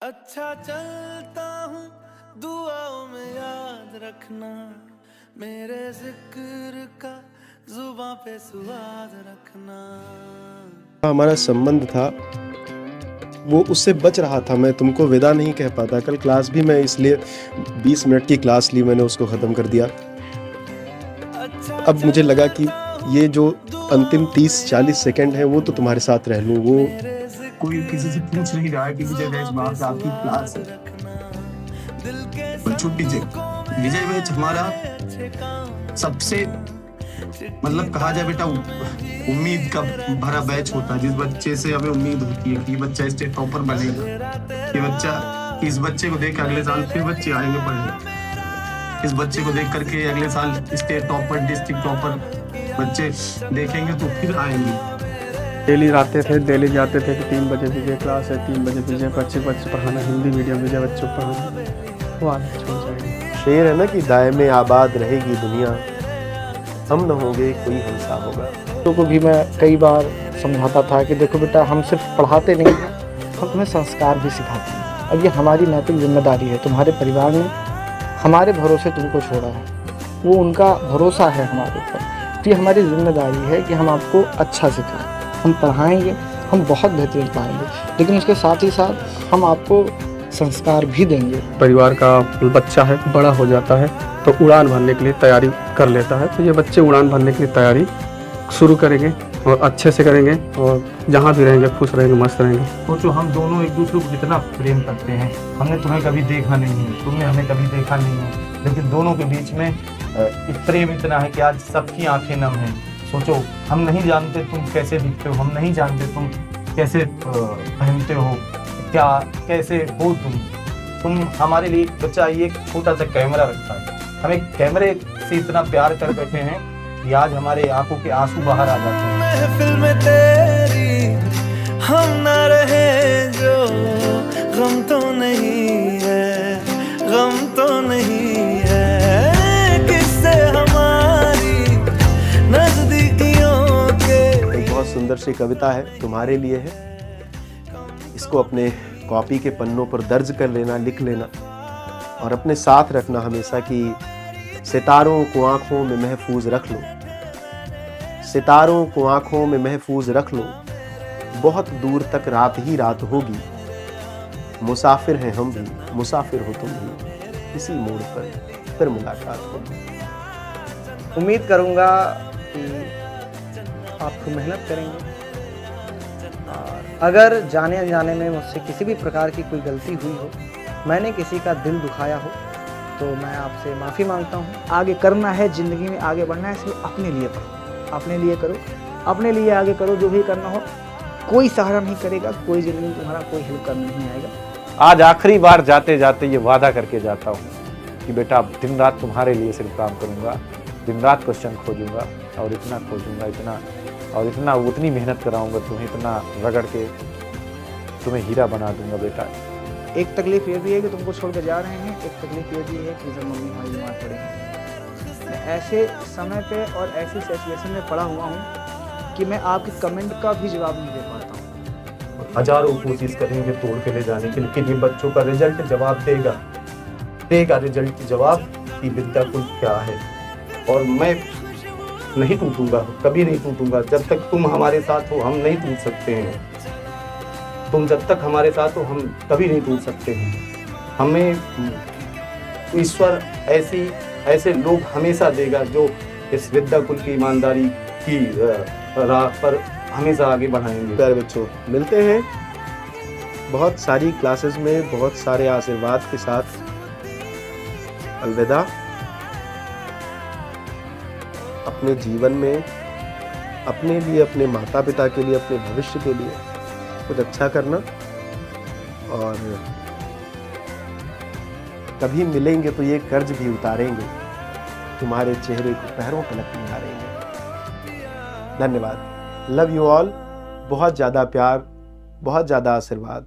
अच्छा चलता हूँ दुआओं में याद रखना, मेरे जिक्र का जुबां पे स्वाद रखना। हमारा संबंध था वो उससे बच रहा था, मैं तुमको विदा नहीं कह पाता। कल क्लास भी मैं इसलिए 20 मिनट की क्लास ली, मैंने उसको ख़त्म कर दिया। अब मुझे लगा कि ये जो अंतिम 30-40 सेकंड है वो तो तुम्हारे साथ रह लूँ। वो कोई किसी से पूछ नहीं रहा है कि विजय बैच वहाँ से आपकी क्लास है, छुट्टी से विजय बैच हमारा सबसे मतलब कहा जाए बेटा उम्मीद का भरा बैच होता है। जिस बच्चे से हमें उम्मीद होती है कि ये बच्चा स्टेट टॉपर बनेगा, ये बच्चा, इस बच्चे को देख कर अगले साल फिर बच्चे आएंगे पढ़ने, इस बच्चे को देख करके अगले साल स्टेट टॉपर, डिस्ट्रिक्ट टॉपर बच्चे देखेंगे तो फिर आएंगे। डेली आते थे, डेली जाते थे कि 3 बजे विजय क्लास है, 3 बजे विजय बच्चे पढ़ाना, हिंदी मीडियम विजय बच्चों को पढ़ाना, वो आदत छूट जाएगी। शेर है ना कि दायमे आबाद रहेगी दुनिया, हम न होंगे कोई हमसा होगा। बच्चों को भी मैं कई बार समझाता था कि देखो बेटा, हम सिर्फ पढ़ाते नहीं हैं, हम तुम्हें संस्कार भी सिखाते हैं। अब ये हमारी नैतिक जिम्मेदारी है, तुम्हारे परिवार ने हमारे भरोसे तुमको छोड़ा है, वो उनका भरोसा है हमारे ऊपर। तो ये हमारी जिम्मेदारी है कि हम आपको अच्छा सिखाएं, हम पढ़ाएंगे, हम बहुत बेहतरीन पढ़ाएंगे, लेकिन उसके साथ ही साथ हम आपको संस्कार भी देंगे। परिवार का बच्चा है, बड़ा हो जाता है तो उड़ान भरने के लिए तैयारी कर लेता है, तो ये बच्चे उड़ान भरने के लिए तैयारी शुरू करेंगे और अच्छे से करेंगे और जहाँ भी रहेंगे खुश रहेंगे, मस्त रहेंगे। सोचो हम दोनों एक दूसरे को कितना प्रेम करते हैं, हमने तुम्हें कभी देखा नहीं है, तुमने हमें कभी देखा नहीं है, लेकिन दोनों के बीच में प्रेम इतना है कि आज सबकी आंखें नम हैं। सोचो हम नहीं जानते तुम कैसे दिखते हो, हम नहीं जानते तुम कैसे पहनते हो, क्या कैसे हो तुम हमारे लिए बच्चा ये छोटा सा कैमरा रखता है, हमें कैमरे से इतना प्यार कर बैठे हैं कि आज हमारे आंखों के आंसू बाहर आ जाते हैं। महफिल में तेरी हम न रहे जो, गम तो नहीं है, गम तो नहीं है, किससे हमारी नजदीकियों के। एक बहुत सुंदर सी कविता है, तुम्हारे लिए है। इसको अपने कॉपी के पन्नों पर दर्ज कर लेना, लिख लेना और अपने साथ रखना हमेशा कि सितारों को आंखों में महफूज रख लो, सितारों को आंखों में महफूज रख लो, बहुत दूर तक रात ही रात होगी, मुसाफिर हैं हम भी, मुसाफिर हो तुम भी, इसी मोड़ पर फिर मुलाकात होगी। उम्मीद करूँगा कि आप खूब मेहनत करेंगे और अगर जाने अनजाने में मुझसे किसी भी प्रकार की कोई गलती हुई हो, मैंने किसी का दिल दुखाया हो, तो मैं आपसे माफ़ी मांगता हूँ। आगे करना है, ज़िंदगी में आगे बढ़ना है, इसलिए अपने लिए पढ़ो, अपने लिए करो, अपने लिए आगे करो, जो भी करना हो। कोई सहारा नहीं करेगा, कोई ज़िंदगी तुम्हारा कोई हेल्प करने नहीं आएगा। आज आखिरी बार जाते जाते ये वादा करके जाता हूँ कि बेटा दिन रात तुम्हारे लिए सिर्फ काम करूँगा, दिन रात क्वेश्चन खोजूंगा और इतना खोजूंगा, इतना और इतना उतनी मेहनत कराऊंगा तुम्हें, इतना रगड़ के तुम्हें हीरा बना दूंगा बेटा। एक तकलीफ ये भी है कि तुमको छोड़ कर जा रहे हैं, एक तकलीफ ये भी है कि जब मम्मी हमारी बीमार पड़ेगी। मैं ऐसे समय पे और ऐसी सिचुएशन में पड़ा हुआ हूँ कि मैं आपके कमेंट का भी जवाब नहीं दे पाता हूँ। हजारों कोशिश करेंगे तोड़ के ले जाने की, लेकिन ये बच्चों का रिजल्ट जवाब देगा रिजल्ट जवाब कि विद्याकुल क्या है। और मैं नहीं टूटूंगा, कभी नहीं टूटूंगा। जब तक तुम हमारे साथ हो हम नहीं टूट सकते हैं, तुम जब तक हमारे साथ हो हम कभी नहीं टूट सकते हैं। हमें ईश्वर ऐसे लोग हमेशा देगा जो इस विद्याकुल की ईमानदारी की राह पर हमेशा आगे बढ़ाएंगे। प्यारे बच्चों, मिलते हैं बहुत सारी क्लासेस में बहुत सारे आशीर्वाद के साथ। अलविदा। अपने जीवन में अपने लिए, अपने माता पिता के लिए, अपने भविष्य के लिए कुछ अच्छा करना, और कभी मिलेंगे तो ये कर्ज भी उतारेंगे, तुम्हारे चेहरे को पैरों तलक निहारेंगे। धन्यवाद। Love you all. बहुत ज़्यादा प्यार, बहुत ज़्यादा आशीर्वाद।